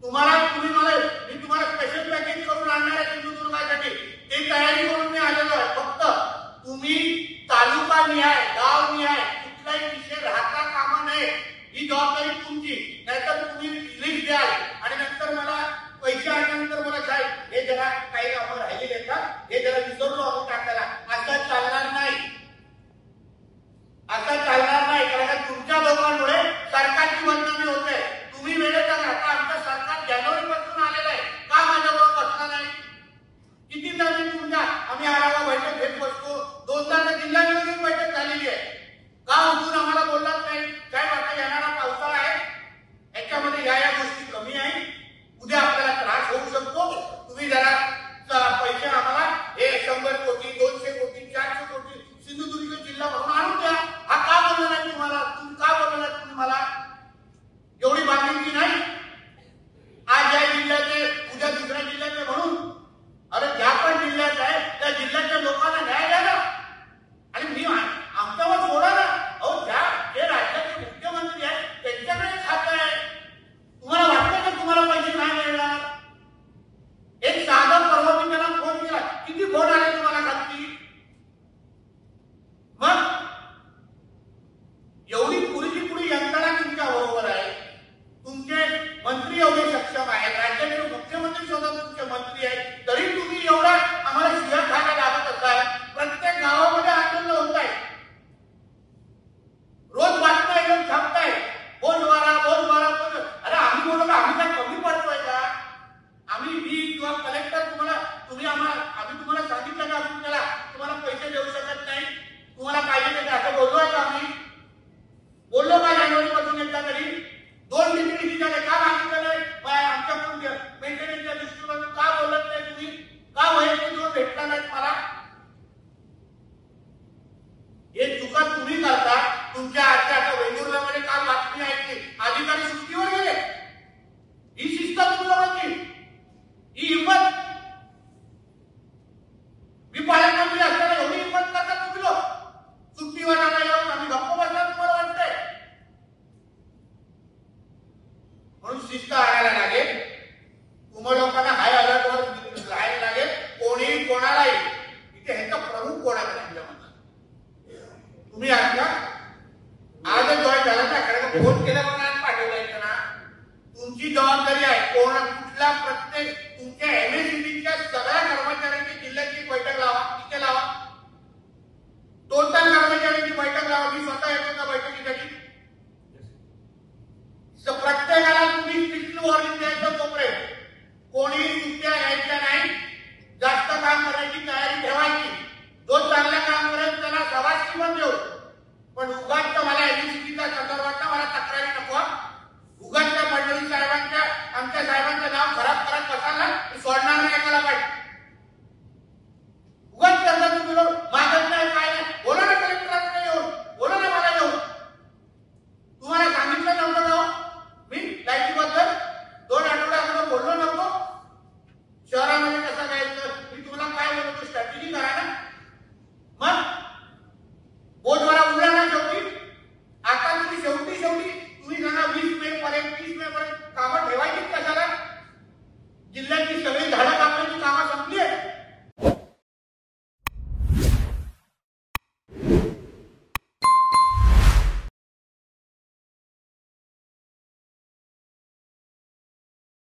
तुम्हाला मी तुम्हाला special package करून आणणार आहे सिंधुदुर्गासाठी, ते तयारी करून मी आलेलो आहे. फक्त तुम्ही तालुका निहाय गाव निहाय कुठलाही विषय राहता कामा नये, ही जबाबदारी तुमची. नाहीतर तुम्ही लिस्ट द्याल आणि नंतर मला पैसे आल्यानंतर मला साहेब हे जरा काही कामं राहिलेले आहेत हे जरा विसरलो आहोत टाकायला, असं चालणार नाही. असं चालणार नाही. कारण तुमच्या लोकांमुळे सरकारची बदनामी होते. तुम्ही वेळेत आता आमचं सरकार जानेवारी पासून आलेलं आहे, का माझ्याबरोबर बसला नाही? किती जण तुमच्या आम्ही आढावा बैठक घेत बसतो, 2-4 जिल्हा नियोजन बैठक झालेली आहे, का उठून आम्हाला बोललाच नाही? काय आता येणारा पावसाळा आहे, याच्यामध्ये या गोष्टी कमी आहे, उद्या आपल्याला त्रास होऊ शकतो, तुम्ही जरा पैसे आम्हाला हे 100 कोटी 200 कोटी 400 कोटी सिंधुदुर्ग जिल्हा म्हणून आणून द्या. हा का बोलला नाही तुम्हाला? तुम्ही का बोलला नाही? तुम्ही मला एवढी बांधिलकी नाही? आज या जिल्ह्याचे उद्या दुसऱ्या जिल्ह्याचे म्हणून, अरे ज्या पण जिल्ह्यात आहे त्या जिल्ह्याच्या लोकांना न्याय द्या ना. आणि मी आमच्यावर सोडा ना. अहो जे राज्याचे मुख्यमंत्री आहेत त्यांच्याकडे खातं आहे, तुम्हाला वाटतं का तुम्हाला पैसे नाही मिळणार? एक साधा परवा मी त्यांना फोन केला, किती फोन आले तुम्हाला खाती? मग एवढी पुरी यंत्रणा तुमच्या बरोबर आहे, तुमचे मंत्री एवढे सक्षम आहेत, राज्याचे मुख्यमंत्री सुद्धा तुमचे मंत्री आहेत, तरी तुम्ही एवढा आम्हाला शिव्या खायला लागत असाल. प्रत्येक गावामध्ये आंदोलन होत आहे, रोज बातम्या येऊन छापताय, बोल वारा. अरे आम्ही बोलू का? आम्ही काय कमी पडतोय का? आम्ही किंवा कलेक्टर तुम्ही आम्ही तुम्हाला सांगितलं का आम्ही तुम्हाला पैसे देऊ शकत नाही, तुम्हाला पाहिजे ते असं बोललोय का? आम्ही बोललो का जानेवारी पासून एकदा तरी? 2 मीटिंग झाले का मागितलं नाही? आमच्याकडून मेंटेनन्सच्या दृष्टीकोनातून का बोलत नाही तुम्ही? का वैयक्तिक जोर भेटला नाही मला? हे चुका तुम्ही करता. तुमच्या आता वेंगुर्ल्यामध्ये काल बातमी ऐकली, अधिकारी सुट्टीवर गेले. ही शिस्त तुमची, ही हिंमत. मी पालकमंत्री असताना एवढी हिंमत करता तुम्ही लोक? सुट्टीवर आला येऊन आम्ही गप्प बसला तुम्हाला वाटतंय? म्हणून शिस्त आणायला लागेल. तुम्हा लोकांना हाय अलर्टवर राहायला लागेल. कोणी कोणालाही इथे ह्याचा प्रमुख कोणाचा नाही तुम्ही आहात का? आजच जॉईन झाला ना, कारण फोन केल्यामुळे आज पाठवलाय ना. तुमची जबाबदारी आहे. कुठला प्रत्येक तुमच्या एमएससीबीच्या सगळ्या कर्मचाऱ्यांची जिल्ह्याची बैठक लावा, तिथे लावा. टोटल कर्मचाऱ्यांची बैठक लावा. मी स्वतः येतो त्या बैठकीसाठी. प्रत्येकाला तुम्ही स्ट्रिक्टली वॉर्निंग द्यायचं, तोपर्यंत कोणी सुट्ट्या घ्यायच्या नाही, जास्त काम करायची तयारी ठेवायची. जो चांगलं काम करेल त्याला शाबासकी पण देऊ, पण उगाच मला एमएससीबीच्या संदर्भात मला तक्रारी नको. उगाच पडलं